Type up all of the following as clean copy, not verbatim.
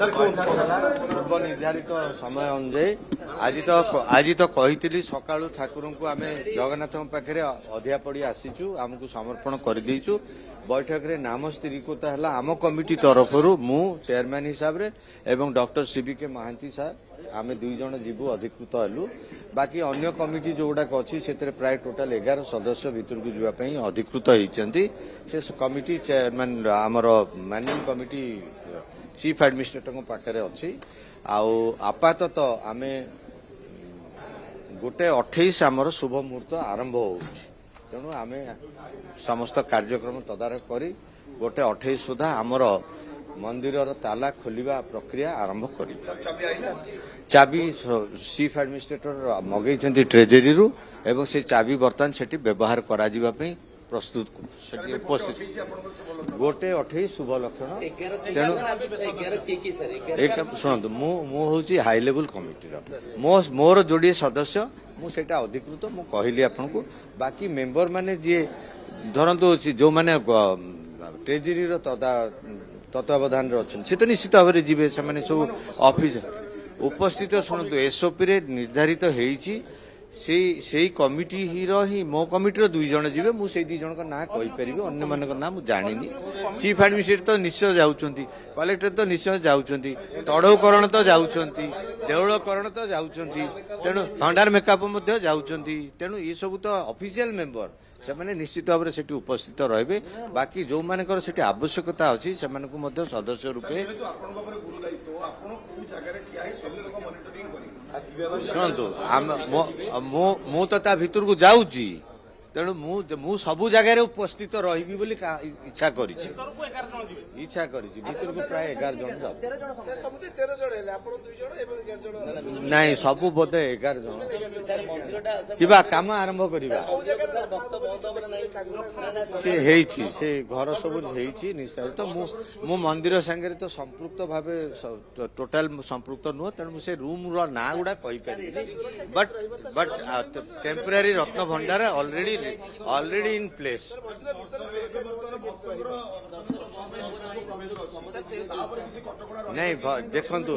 ପୂର୍ବ ନିର୍ଦ୍ଧାରିତ ସମୟ ଅନୁଯାୟୀ ଆଜି ତ କହିଥିଲି ସକାଳୁ ଠାକୁରଙ୍କୁ ଆମେ ଜଗନ୍ନାଥଙ୍କ ପାଖରେ ଅଧିଆ ପଡ଼ି ଆସିଛୁ, ଆମକୁ ସମର୍ପଣ କରିଦେଇଛୁ। ବୈଠକରେ ନାମ ସ୍ଥିରୀକୃତ ହେଲା ଆମ କମିଟି ତରଫରୁ, ମୁଁ ଚେୟାରମ୍ୟାନ୍ ହିସାବରେ ଏବଂ ଡକ୍ଟର ସିବିକେ ମହାନ୍ତି ସାର୍, ଆମେ 2 ଜଣ ଯିବୁ ଅଧିକୃତ ହେଲୁ। ବାକି ଅନ୍ୟ କମିଟି ଯୋଉଗୁଡାକ ଅଛି ସେଥିରେ ପ୍ରାୟ ଟୋଟାଲ 11 ସଦସ୍ୟ ଭିତରକୁ ଯିବା ପାଇଁ ଅଧିକୃତ ହେଇଛନ୍ତି। ସେ କମିଟି ଚେୟାରମ୍ୟାନ୍ ଆମର ମ୍ୟାନେଜିଂ କମିଟି ଚିଫ୍ ଆଡମିନିଷ୍ଟ୍ରେଟରଙ୍କ ପାଖରେ ଅଛି। ଆଉ ଆପାତତଃ ଆମେ 1:28 ଆମର ଶୁଭ ମୁହୂର୍ତ୍ତ ଆରମ୍ଭ ହେଉଛି। ତେଣୁ ଆମେ ସମସ୍ତ କାର୍ଯ୍ୟକ୍ରମ ତଦାରଖ କରି 1:28 ସୁଦ୍ଧା ଆମର ମନ୍ଦିରର ତାଲା ଖୋଲିବା ପ୍ରକ୍ରିୟା ଆରମ୍ଭ କରିବୁ। ଚାବି ଚିଫ୍ ଆଡମିନିଷ୍ଟ୍ରେଟର ମଗେଇଛନ୍ତି ଟ୍ରେଜେରୀରୁ ଏବଂ ସେ ଚାବି ବର୍ତ୍ତମାନ ସେଠି ବ୍ୟବହାର କରାଯିବା ପାଇଁ ପ୍ରସ୍ତୁତ। ସେଠି ଉପସ୍ଥିତ 1:28 ଶୁଭ ଲକ୍ଷଣ। ତେଣୁ ଶୁଣନ୍ତୁ, ମୁଁ ହଉଛି ହାଇ ଲେବୁଲ କମିଟିର, ମୋର ଯୋଡ଼ିଏ ସଦସ୍ୟ, ମୁଁ ସେଇଟା ଅଧିକୃତ ମୁଁ କହିଲି ଆପଣଙ୍କୁ। ବାକି ମେମ୍ବର ମାନେ ଯିଏ ଧରନ୍ତୁ ଯୋଉମାନେ ଟ୍ରେଜେରୀର ତତ୍ତ୍ୱାବଧାନରେ ଅଛନ୍ତି ସେ ତ ନିଶ୍ଚିତ ଭାବରେ ଯିବେ। ସେମାନେ ସବୁ ଅଫିସ ଉପସ୍ଥିତ। ଶୁଣନ୍ତୁ, ଏସ୍ଓପିରେ ନିର୍ଦ୍ଧାରିତ ହେଇଛି ସେଇ କମିଟିର ହିଁ, ମୋ କମିଟିର 2 ଜଣ ଯିବେ। ମୁଁ ସେଇ 2 ଜଣଙ୍କ ନାଁ କହିପାରିବି, ଅନ୍ୟମାନଙ୍କ ନାଁ ମୁଁ ଜାଣିନି। ଚିଫ୍ ଆଡମିନିଷ୍ଟ୍ରେଟର ତ ନିଶ୍ଚୟ ଯାଉଛନ୍ତି, କଲେକ୍ଟର ତ ନିଶ୍ଚୟ ଯାଉଛନ୍ତି, ତଡ଼ଉକରଣ ତ ଯାଉଛନ୍ତି, ଦେଉଳକରଣ ତ ଯାଉଛନ୍ତି, ତେଣୁ ଭଣ୍ଡାର ମେକାପ ମଧ୍ୟ ଯାଉଛନ୍ତି। ତେଣୁ ଏସବୁ ତ ଅଫିସିଆଲ ମେମ୍ବର, ସେମାନେ ନିଶ୍ଚିତ ଭାବରେ ସେଠି ଉପସ୍ଥିତ ରହିବେ। ବାକି ଯୋଉମାନଙ୍କର ସେଠି ଆବଶ୍ୟକତା ଅଛି ସେମାନଙ୍କୁ ମଧ୍ୟ ସଦସ୍ୟ ରୂପେ। ଶୁଣନ୍ତୁ, ମୁଁ ତ ତା ଭିତରକୁ ଯାଉଛି, ତେଣୁ ମୁଁ ସବୁ ଜାଗାରେ ଉପସ୍ଥିତ ରହିବି ବୋଲି ଇଚ୍ଛା କରିଛି। ଭିତରକୁ ପ୍ରାୟ 11 ଜଣ ଯାଉ, ନାଇଁ ସବୁ ବୋଧେ 11 ଜଣ ଯିବା, କାମ ଆରମ୍ଭ କରିବା। ସେ ହେଇଛି, ସେ ଘର ସବୁ ହେଇଛି ନିଶ୍ଚିତ। ମୁଁ ମନ୍ଦିର ସାଙ୍ଗରେ ତ ସମ୍ପୃକ୍ତ ଭାବେ ଟୋଟାଲ ସମ୍ପୃକ୍ତ ନୁହଁ, ତେଣୁ ମୁଁ ସେ ରୁମ୍ ର ନାଁ ଗୁଡା କହିପାରିବିନି। ବଟ୍ ଟେମ୍ପୋରାରୀ ରତ୍ନ ଭଣ୍ଡାର already in place. ନାଇଁ ଦେଖନ୍ତୁ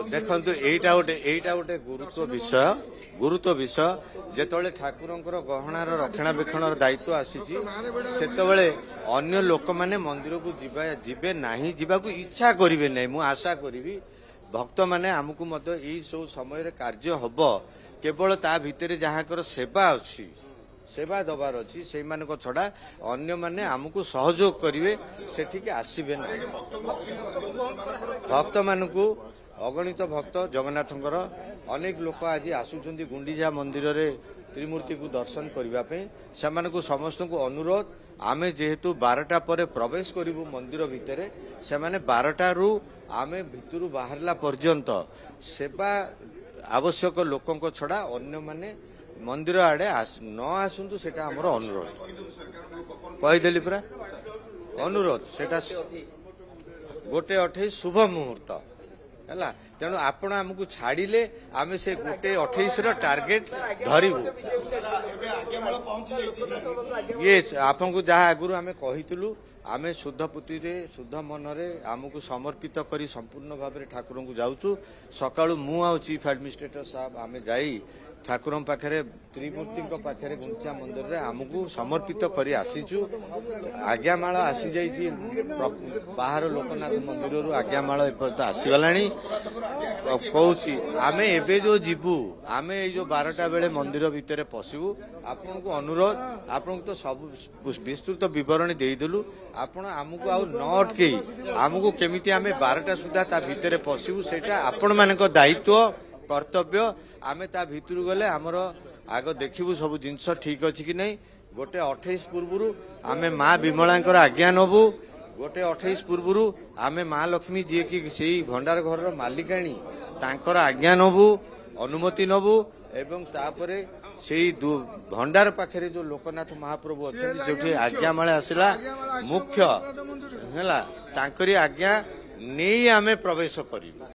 ଏଇଟା ଗୋଟେ ଗୁରୁତ୍ୱ ବିଷୟ। ଯେତେବେଳେ ଠାକୁରଙ୍କର ଗହଣାର ରକ୍ଷଣାବେକ୍ଷଣର ଦାୟିତ୍ୱ ଆସିଛି, ସେତେବେଳେ ଅନ୍ୟ ଲୋକମାନେ ମନ୍ଦିରକୁ ଯିବେ ନାହିଁ, ଯିବାକୁ ଇଚ୍ଛା କରିବେ ନାହିଁ। ମୁଁ ଆଶା କରିବି ଭକ୍ତମାନେ ଆମକୁ ମଧ୍ୟ ଏଇ ସବୁ ସମୟରେ କାର୍ଯ୍ୟ ହବ, କେବଳ ତା ଭିତରେ ଯାହାଙ୍କର ସେବା ଅଛି, ସେବା ଦବାର ଅଛି, ସେଇମାନଙ୍କ ଛଡା ଅନ୍ୟମାନେ ଆମକୁ ସହଯୋଗ କରିବେ, ସେଠିକି ଆସିବେ ନାହିଁ। ଭକ୍ତମାନଙ୍କୁ, ଅଗଣିତ ଭକ୍ତ ଜଗନ୍ନାଥଙ୍କର ଅନେକ ଲୋକ ଆଜି ଆସୁଛନ୍ତି ଗୁଣ୍ଡିଚା ମନ୍ଦିରରେ ତ୍ରିମୂର୍ତ୍ତିକୁ ଦର୍ଶନ କରିବା ପାଇଁ। ସେମାନଙ୍କୁ ସମସ୍ତଙ୍କୁ ଅନୁରୋଧ, ଆମେ ଯେହେତୁ 12ଟା ପରେ ପ୍ରବେଶ କରିବୁ ମନ୍ଦିର ଭିତରେ, ସେମାନେ 12ଟାରୁ ଆମେ ଭିତରୁ ବାହାରିଲା ପର୍ଯ୍ୟନ୍ତ ସେବା ଆବଶ୍ୟକ ଲୋକଙ୍କ ଛଡା ଅନ୍ୟମାନେ ମନ୍ଦିର ଆଡେ ନ ଆସନ୍ତୁ, ସେଟା ଆମର ଅନୁରୋଧ। କହିଦେଲି ପରା, ଅନୁରୋଧ। ସେଟା 1:28 ଶୁଭ ମୁହୂର୍ତ୍ତ ହେଲା। ତେଣୁ ଆପଣ ଆମକୁ ଛାଡ଼ିଲେ ଆମେ ସେ 1:28ର ଟାର୍ଗେଟ ଧରିବୁ। ଆପଣଙ୍କୁ ଯାହା ଆଗରୁ ଆମେ କହିଥିଲୁ, ଆମେ ଶୁଦ୍ଧ ପୁତିରେ ଶୁଦ୍ଧ ମନରେ ଆମକୁ ସମର୍ପିତ କରି ସମ୍ପୂର୍ଣ୍ଣ ଭାବରେ ଠାକୁରଙ୍କୁ ଯାଉଛୁ। ସକାଳୁ ମୁଁ ଆଉ ଚିଫ୍ ଆଡମିନିଷ୍ଟ୍ରେଟର ସାହେବ ଆମେ ଯାଇ ଠାକୁରଙ୍କ ପାଖରେ, ତ୍ରିମୂର୍ତ୍ତିଙ୍କ ପାଖରେ ଗୁଣ୍ଡିଚା ମନ୍ଦିରରେ ଆମକୁ ସମର୍ପିତ କରି ଆସିଛୁ। ଆଜ୍ଞାମାଳ ଆସିଯାଇଛି, ବାହାର ଲୋକନାଥ ମନ୍ଦିରରୁ ଆଜ୍ଞାମାଳ ଏପର୍ଯ୍ୟନ୍ତ ଆସିଗଲାଣି। କହୁଛି ଆମେ ଏବେ ଯୋଉ ଯିବୁ, ଆମେ ଏଇ ଯୋଉ 12ଟା ବେଳେ ମନ୍ଦିର ଭିତରେ ପଶିବୁ। ଆପଣଙ୍କୁ ଅନୁରୋଧ, ଆପଣଙ୍କୁ ତ ସବୁ ବିସ୍ତୃତ ବିବରଣୀ ଦେଇଦେଲୁ, ଆପଣ ଆମକୁ ଆଉ ନ ଅଟକେଇ ଆମକୁ କେମିତି ଆମେ 12ଟା ସୁଦ୍ଧା ତା ଭିତରେ ପଶିବୁ, ସେଇଟା ଆପଣମାନଙ୍କ ଦାୟିତ୍ୱ, କର୍ତ୍ତବ୍ୟ। ଆମେ ତା ଭିତରୁ ଗଲେ ଆମର ଆଗ ଦେଖିବୁ ସବୁ ଜିନିଷ ଠିକ ଅଛି କି ନାହିଁ। 1:28 ପୂର୍ବରୁ ଆମେ ମା ବିମଳାଙ୍କର ଆଜ୍ଞା ନବୁ। 1:28 ପୂର୍ବରୁ ଆମେ ମା ଲକ୍ଷ୍ମୀ, ଯିଏକି ସେଇ ଭଣ୍ଡାର ଘରର ମାଲିକାଣୀ, ତାଙ୍କର ଆଜ୍ଞା ନବୁ, ଅନୁମତି ନବୁ। ଏବଂ ତାପରେ ସେଇ ଭଣ୍ଡାର ପାଖରେ ଯୋଉ ଲୋକନାଥ ମହାପ୍ରଭୁ ଅଛନ୍ତି, ଯୋଉଠି ଆଜ୍ଞାମାଳ ଆସିଲା ମୁଖ୍ୟ ହେଲା, ତାଙ୍କରି ଆଜ୍ଞା ନେଇ ଆମେ ପ୍ରବେଶ କରିବୁ।